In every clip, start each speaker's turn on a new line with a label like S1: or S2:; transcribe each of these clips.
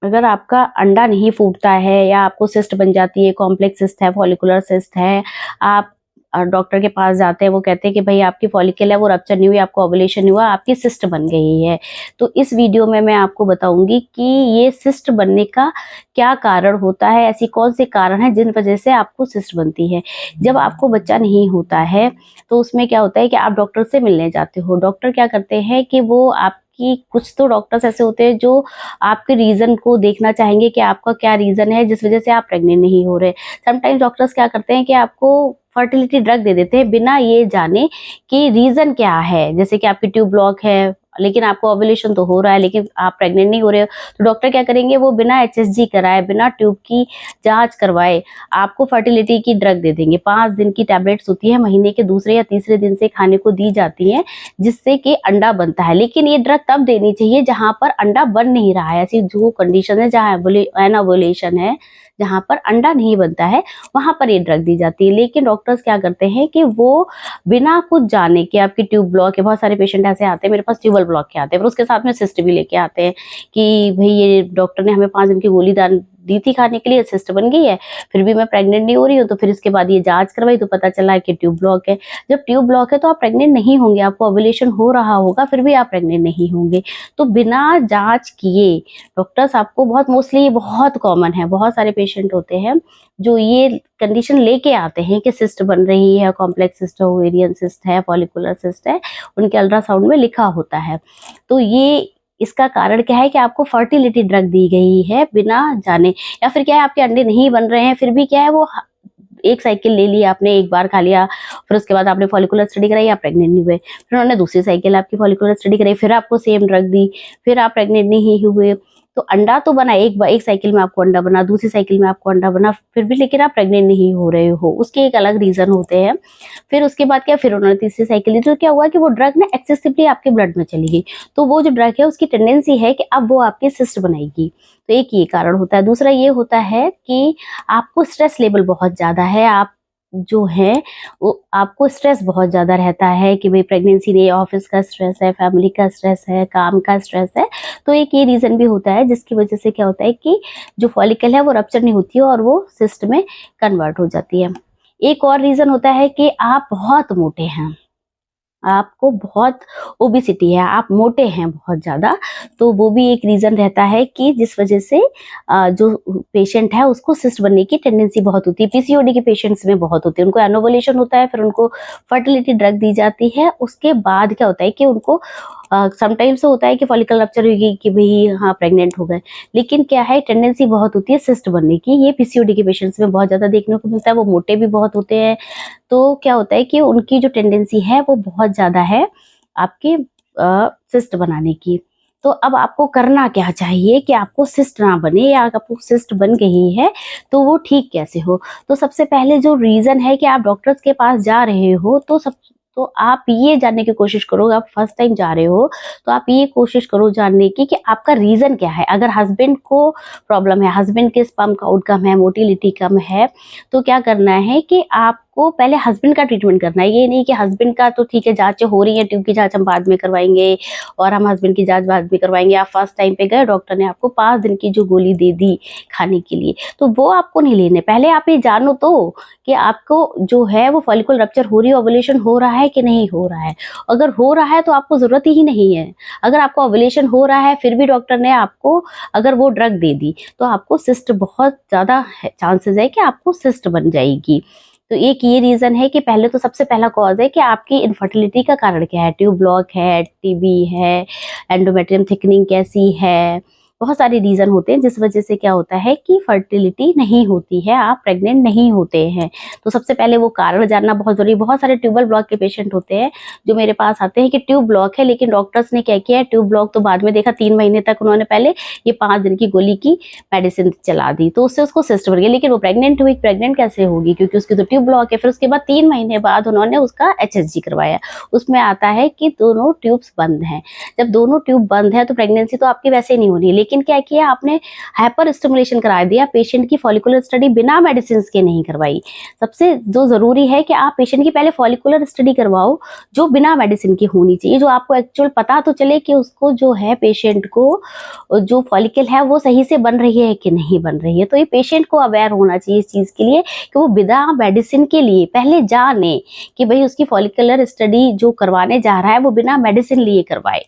S1: अगर आपका अंडा नहीं फूटता है या आपको सिस्ट बन जाती है, कॉम्प्लेक्स सिस्ट है, फॉलिकुलर सिस्ट है, आप डॉक्टर के पास जाते हैं, वो कहते हैं कि भाई आपकी फॉलिकल है वो रप्चर नहीं हुई, आपको ओवुलेशन नहीं हुआ, आपकी सिस्ट बन गई है। तो इस वीडियो में मैं आपको बताऊंगी कि ये सिस्ट बनने का क्या कारण होता है, ऐसी कौन से कारण है जिन वजह से आपको सिस्ट बनती है। जब आपको बच्चा नहीं होता है तो उसमें क्या होता है कि आप डॉक्टर से मिलने जाते हो। डॉक्टर क्या करते हैं कि वो आपकी, कुछ तो डॉक्टर्स ऐसे होते हैं जो आपके रीजन को देखना चाहेंगे कि आपका क्या रीजन है जिस वजह से आप प्रेग्नेंट नहीं हो रहे। समटाइम्स डॉक्टर्स क्या करते हैं कि आपको फर्टिलिटी ड्रग दे देते हैं बिना ये जाने कि रीजन क्या है। जैसे कि आपकी ट्यूब ब्लॉक है लेकिन आपको ओव्यूलेशन तो हो रहा है लेकिन आप प्रेग्नेंट नहीं हो रहे हो, तो डॉक्टर क्या करेंगे, वो बिना एचएसजी कराए, बिना ट्यूब की जांच करवाए आपको फर्टिलिटी की ड्रग दे देंगे। 5 दिन की टैबलेट्स होती है, महीने के दूसरे या तीसरे दिन से खाने को दी जाती है जिससे कि अंडा बनता है। लेकिन ये ड्रग तब देनी चाहिए जहां पर अंडा बन नहीं रहा है। ऐसी जो कंडीशन है जहां एनोवुलेशन है, जहां पर अंडा नहीं बनता है, वहां पर ये ड्रग दी जाती है। लेकिन डॉक्टर्स क्या करते हैं कि वो बिना कुछ जाने कि आपकी ट्यूब ब्लॉक है, बहुत सारे पेशेंट ऐसे आते हैं मेरे पास ट्यूबल ब्लॉक के आते हैं, फिर उसके साथ में सिस्ट भी लेके आते हैं कि भाई ये डॉक्टर ने हमें 5 दिन की गोली दी थी खाने के लिए, सिस्ट बन गई है, फिर भी मैं प्रेग्नेंट नहीं हो रही हूँ। तो फिर इसके बाद ये जांच करवाई तो पता चला है कि ट्यूब ब्लॉक है। जब ट्यूब ब्लॉक है तो आप प्रेग्नेंट नहीं होंगे, आपको ओव्यूलेशन हो रहा होगा फिर भी आप प्रेग्नेंट नहीं होंगे। तो बिना जांच किए डॉक्टर्स आपको, बहुत मोस्टली, बहुत कॉमन है, बहुत सारे पेशेंट होते हैं जो ये कंडीशन लेके आते हैं कि सिस्ट बन रही है, कॉम्प्लेक्स सिस्ट है, ओवेरियन सिस्ट है, फॉलिकुलर सिस्ट है, उनके अल्ट्रासाउंड में लिखा होता है। तो ये इसका कारण क्या है कि आपको फर्टिलिटी ड्रग दी गई है बिना जाने, या फिर क्या है आपके अंडे नहीं बन रहे हैं फिर भी क्या है वो एक साइकिल ले ली आपने, एक बार खा लिया, फिर उसके बाद आपने फॉलिकुलर स्टडी कराई, आप प्रेग्नेंट नहीं हुए, फिर उन्होंने दूसरी साइकिल आपकी फॉलिकुलर स्टडी कराई, फिर आपको सेम ड्रग दी, फिर आप प्रेग्नेंट नहीं हुए। तो अंडा तो बना, एक साइकिल में आपको अंडा बना, दूसरी साइकिल में आपको अंडा बना, फिर भी लेकिन आप प्रेग्नेंट नहीं हो रहे हो, उसके एक अलग रीजन होते हैं। फिर उसके बाद क्या, फिर उन्होंने तीसरी साइकिल दी, तो क्या हुआ कि वो ड्रग ना एक्सेसिवली आपके ब्लड में चली गई। तो वो जो ड्रग है उसकी टेंडेंसी है कि अब वो आपके सिस्ट बनाएगी। तो एक ये कारण होता है। दूसरा ये होता है कि आपको स्ट्रेस लेवल बहुत ज्यादा है, आप जो है वो आपको स्ट्रेस बहुत ज्यादा रहता है कि भाई प्रेगनेंसी नहीं, ऑफिस का स्ट्रेस है, फैमिली का स्ट्रेस है, काम का स्ट्रेस है। तो एक ये रीजन भी होता है जिसकी वजह से क्या होता है कि जो फॉलिकल है वो रप्चर नहीं होती है और वो सिस्ट में कन्वर्ट हो जाती है। एक और रीजन होता है कि आप बहुत मोटे हैं, आपको बहुत ओबेसिटी है, आप मोटे हैं बहुत ज़्यादा, तो वो भी एक रीज़न रहता है कि जिस वजह से जो पेशेंट है उसको सिस्ट बनने की टेंडेंसी बहुत होती है। पीसीओडी के पेशेंट्स में बहुत होती है, उनको एनोवुलेशन होता है, फिर उनको फर्टिलिटी ड्रग दी जाती है, उसके बाद क्या होता है कि उनको समटाइम्स होता है कि फॉलिकल रप्चर हुई कि भाई हाँ प्रेग्नेंट हो गए, लेकिन क्या है टेंडेंसी बहुत होती है सिस्ट बनने की। ये पीसीओडी के पेशेंट्स में बहुत ज़्यादा देखने को मिलता है, वो मोटे भी बहुत होते हैं। तो क्या होता है कि उनकी जो टेंडेंसी है वो बहुत ज़्यादा है आपके सिस्ट बनाने की। तो अब आपको करना क्या चाहिए कि आपको सिस्ट ना बने, या आपको सिस्ट बन गई है तो वो ठीक कैसे हो। तो सबसे पहले जो रीज़न है कि आप डॉक्टर्स के पास जा रहे हो, तो आप ये जानने की कोशिश करो, आप फर्स्ट टाइम जा रहे हो तो आप ये कोशिश करो जानने की कि आपका रीज़न क्या है। अगर हस्बैंड को प्रॉब्लम है, हस्बैंड के स्पर्म काउंट कम है, मोटिलिटी कम है, तो क्या करना है कि आपको पहले हस्बैंड का ट्रीटमेंट करना है। ये नहीं कि हस्बैंड का तो ठीक है जांचें हो रही है, ट्यूब की जांच हम बाद में करवाएंगे और हम हस्बैंड की जांच बाद में करवाएंगे। आप फर्स्ट टाइम पे गए, डॉक्टर ने आपको 5 दिन की जो गोली दे दी खाने के लिए, तो वो आपको नहीं लेने। पहले आप ये जानो तो कि आपको जो है वो फॉलिकल रप्चर हो रही है, ओवुलेशन हो रहा है कि नहीं हो रहा है। अगर हो रहा है तो आपको जरूरत ही नहीं है। अगर आपको ओवुलेशन हो रहा है फिर भी डॉक्टर ने आपको अगर वो ड्रग दे दी तो आपको सिस्ट, बहुत ज्यादा चांसेस है कि आपको सिस्ट बन जाएगी। तो एक ये रीजन है कि पहले तो सबसे पहला कॉज है कि आपकी इनफर्टिलिटी का कारण क्या है, ट्यूब ब्लॉक है, टीबी है, एंडोमेट्रियम थिकनिंग कैसी है, बहुत सारे रीजन होते हैं जिस वजह से क्या होता है कि फर्टिलिटी नहीं होती है, आप प्रेग्नेंट नहीं होते हैं। तो सबसे पहले वो कारण जानना बहुत जरूरी। बहुत सारे ट्यूबल ब्लॉक के पेशेंट होते हैं जो मेरे पास आते हैं कि ट्यूब ब्लॉक है, लेकिन डॉक्टर्स ने क्या किया है, ट्यूब ब्लॉक तो बाद में देखा, 3 महीने तक उन्होंने पहले ये 5 दिन की गोली की मेडिसिन चला दी, तो उससे उसको सिस्ट बन गया। लेकिन वो प्रेग्नेंट हुई, प्रेग्नेंट कैसे होगी, क्योंकि उसकी तो ट्यूब ब्लॉक है। फिर उसके बाद 3 महीने बाद उन्होंने उसका एचएसजी करवाया, उसमें आता है कि दोनों ट्यूब्स बंद हैं। जब दोनों ट्यूब बंद है तो प्रेगनेंसी तो आपकी वैसे ही नहीं हो रही है, लेकिन क्या किया आपने, हाइपर स्टिमुलेशन करा दिया, पेशेंट की फॉलिकुलर स्टडी बिना मेडिसिन के नहीं करवाई। सबसे जो जरूरी है कि आप पेशेंट की पहले फॉलिकुलर स्टडी करवाओ जो बिना मेडिसिन की होनी चाहिए, जो आपको एक्चुअल पता तो चले कि उसको जो है पेशेंट को जो फॉलिकल है वो सही से बन रही है कि नहीं बन रही है। तो ये पेशेंट को अवेयर होना चाहिए इस चीज के लिए कि वो बिना मेडिसिन के लिए पहले जाने कि भाई उसकी फॉलिकुलर स्टडी जो करवाने जा रहा है वो बिना मेडिसिन लिए करवाए।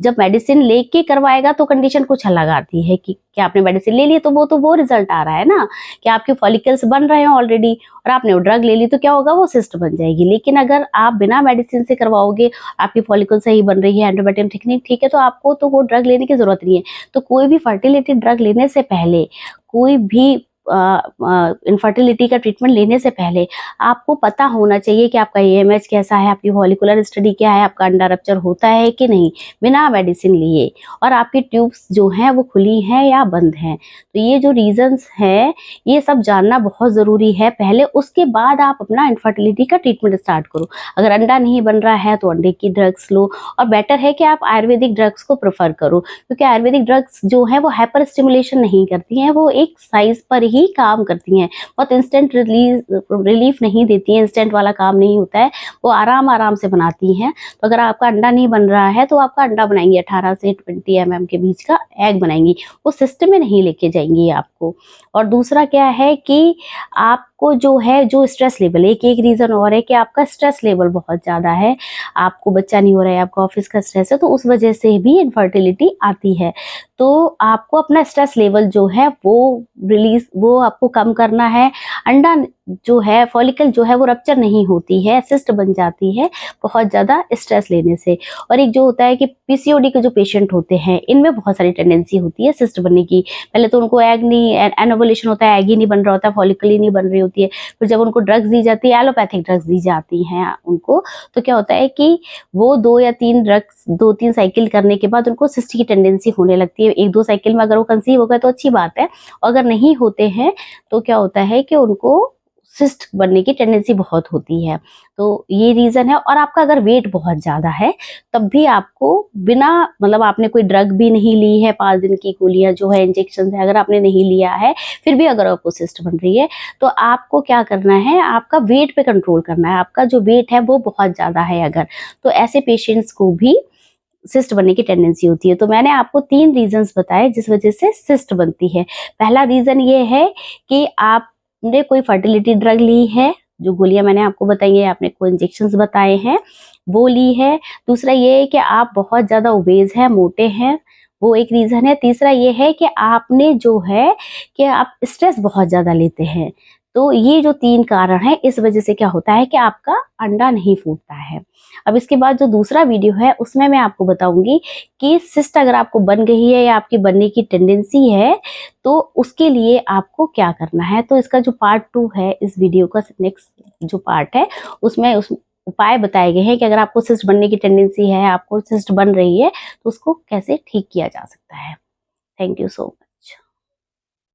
S1: जब मेडिसिन लेके करवाएगा तो कंडीशन कुछ अलग आती है कि क्या आपने मेडिसिन ले ली तो वो रिजल्ट आ रहा है ना कि आपके फॉलिकल्स बन रहे हैं ऑलरेडी, और आपने वो ड्रग ले ली तो क्या होगा, वो सिस्ट बन जाएगी। लेकिन अगर आप बिना मेडिसिन से करवाओगे, आपकी फॉलिकल सही बन रही है, एंटीबायोटिक टेक्निक ठीक है, तो आपको तो वो ड्रग लेने की जरूरत नहीं है। तो कोई भी फर्टिलिटी ड्रग लेने से पहले, कोई भी इनफर्टिलिटी का ट्रीटमेंट लेने से पहले आपको पता होना चाहिए कि आपका AMH कैसा है, आपकी फॉलिकुलर स्टडी क्या है, आपका अंडा रप्चर होता है कि नहीं बिना मेडिसिन लिए, और आपकी ट्यूब्स जो हैं वो खुली हैं या बंद हैं। तो ये जो रीजंस हैं ये सब जानना बहुत ज़रूरी है पहले, उसके बाद आप अपना इनफर्टिलिटी का ट्रीटमेंट स्टार्ट करो। अगर अंडा नहीं बन रहा है तो अंडे की ड्रग्स लो, और बेटर है कि आप आयुर्वेदिक ड्रग्स को प्रेफर करो, क्योंकि आयुर्वेदिक ड्रग्स जो है वो हाइपर स्टिमुलेशन नहीं करती हैं, वो एक साइज पर ही काम करती हैं, बहुत इंस्टेंट रिलीफ नहीं देती हैं, इंस्टेंट वाला काम नहीं होता है, वो आराम आराम से बनाती हैं। तो अगर आपका अंडा नहीं बन रहा है तो आपका अंडा बनाएंगी 18 से 20 mm के बीच का एग बनाएंगी, वो सिस्टम में नहीं लेके जाएंगी आपको। और दूसरा क्या है कि आपको जो है जो स्ट्रेस लेवल, एक रीज़न और है कि आपका स्ट्रेस लेवल बहुत ज़्यादा है, आपको बच्चा नहीं हो रहा है, आपका ऑफिस का स्ट्रेस है, तो उस वजह से भी इनफर्टिलिटी आती है। तो आपको अपना स्ट्रेस लेवल जो है वो आपको कम करना है। अंडा जो है, फॉलिकल जो है वो रप्चर नहीं होती है, सिस्ट बन जाती है बहुत ज़्यादा स्ट्रेस लेने से। और एक जो होता है कि PCOD के जो पेशेंट होते हैं इनमें बहुत सारी टेंडेंसी होती है सिस्ट बनने की। पहले तो उनको एग नहीं, एनोवुलेशन होता है, एग ही नहीं बन रहा होता, फॉलिकल ही नहीं बन रही होती है। फिर जब उनको ड्रग्स दी जाती है, एलोपैथिक ड्रग्स दी जाती हैं उनको, तो क्या होता है कि वो 2 या 3 साइकिल करने के बाद उनको सिस्ट की टेंडेंसी होने लगती है। 1-2 साइकिल में अगर वो कंसीव हो गए तो अच्छी बात है, अगर नहीं होते हैं तो क्या होता है कि उनको सिस्ट बनने की टेंडेंसी बहुत होती है। तो ये रीज़न है। और आपका अगर वेट बहुत ज़्यादा है तब भी आपको बिना, मतलब आपने कोई ड्रग भी नहीं ली है, 5 दिन की गोलियां जो है, इंजेक्शन है, अगर आपने नहीं लिया है, फिर भी अगर आपको सिस्ट बन रही है तो आपको क्या करना है, आपका वेट पे कंट्रोल करना है। आपका जो वेट है वो बहुत ज़्यादा है अगर, तो ऐसे पेशेंट्स को भी सिस्ट बनने की टेंडेंसी होती है। तो मैंने आपको 3 रीजंस बताए जिस वजह से सिस्ट बनती है। पहला रीजन ये है कि आपने कोई फर्टिलिटी ड्रग ली है, जो गोलियां मैंने आपको बताई है, आपने कोई इंजेक्शंस बताए हैं वो ली है। दूसरा ये है कि आप बहुत ज्यादा ओबेज हैं, मोटे हैं, वो एक रीजन है। तीसरा ये है कि आपने जो है कि आप स्ट्रेस बहुत ज्यादा लेते हैं। तो ये जो 3 कारण है, इस वजह से क्या होता है कि आपका अंडा नहीं फूटता है। अब इसके बाद जो दूसरा वीडियो है उसमें मैं आपको बताऊंगी कि सिस्ट अगर आपको बन गई है या आपकी बनने की टेंडेंसी है तो उसके लिए आपको क्या करना है। तो इसका जो पार्ट 2 है, इस वीडियो का नेक्स्ट जो पार्ट है, उसमें उस उपाय बताए गए हैं कि अगर आपको सिस्ट बनने की टेंडेंसी है, आपको सिस्ट बन रही है, तो उसको कैसे ठीक किया जा सकता है। Thank you so much.